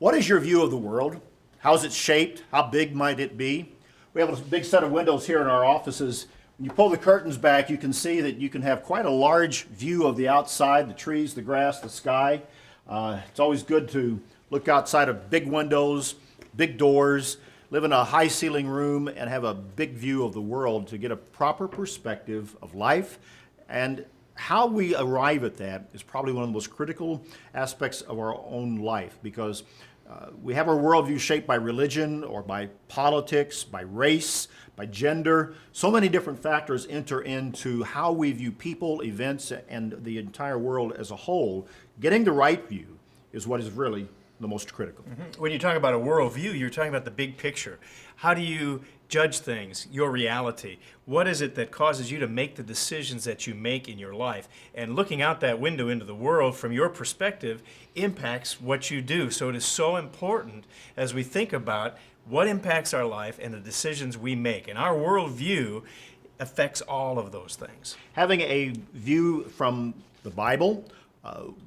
What is your view of the world? How is it shaped? How big might it be? We have a big set of windows here in our offices. When you pull the curtains back, you can see that you can have quite a large view of the outside, the trees, the grass, the sky. It's always good to look outside of big windows, big doors, live in a high ceiling room, and have a big view of the world to get a proper perspective of life. And how we arrive at that is probably one of the most critical aspects of our own life, because we have our worldview shaped by religion or by politics, by race, by gender. So many different factors enter into how we view people, events, and the entire world as a whole. Getting the right view is what is really the most critical. Mm-hmm. When you talk about a worldview, you're talking about the big picture. How do you judge things, your reality? What is it that causes you to make the decisions that you make in your life? And looking out that window into the world from your perspective impacts what you do. So it is so important as we think about what impacts our life and the decisions we make. And our worldview affects all of those things. Having a view from the Bible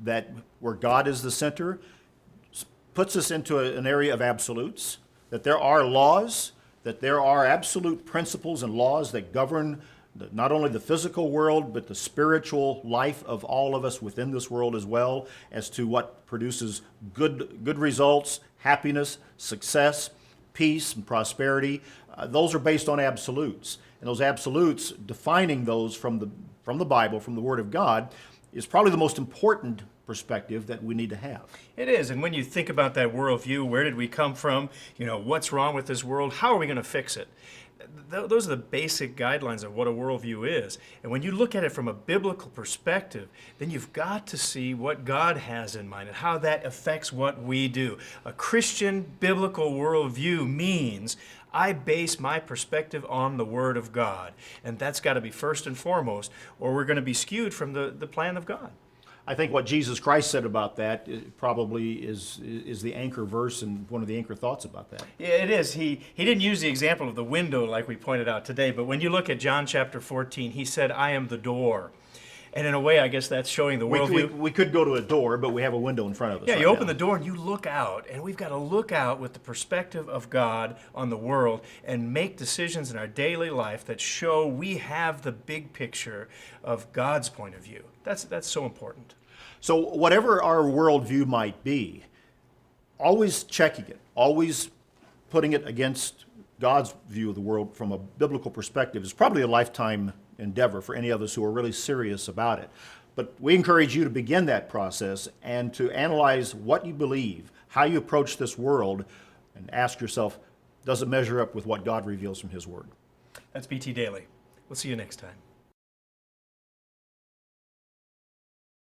that where God is the center puts us into an area of absolutes, that there are laws, that there are absolute principles and laws that govern not only the physical world, but the spiritual life of all of us within this world as well, as to what produces good results, happiness, success, peace, and prosperity. Those are based on absolutes. And those absolutes, defining those from the Bible, from the Word of God, is probably the most important perspective that we need to have. It is, and when you think about that worldview, where did we come from? You know, what's wrong with this world? How are we going to fix it? Those are the basic guidelines of what a worldview is. And when you look at it from a biblical perspective, then you've got to see what God has in mind and how that affects what we do. A Christian biblical worldview means I base my perspective on the Word of God. And that's got to be first and foremost, or we're going to be skewed from the plan of God. I think what Jesus Christ said about that probably is the anchor verse and one of the anchor thoughts about that. Yeah, it is. He didn't use the example of the window like we pointed out today, but when you look at John chapter 14, he said, I am the door. And in a way, I guess that's showing the worldview. We could go to a door, but we have a window in front of us. Yeah, right you open now. the door and you look out, and we've got to look out with the perspective of God on the world and make decisions in our daily life that show we have the big picture of God's point of view. That's so important. So whatever our worldview might be, always checking it, always putting it against God's view of the world from a biblical perspective is probably a lifetime endeavor for any of us who are really serious about it. But we encourage you to begin that process and to analyze what you believe, how you approach this world, and ask yourself, does it measure up with what God reveals from His Word? That's BT Daily. We'll see you next time.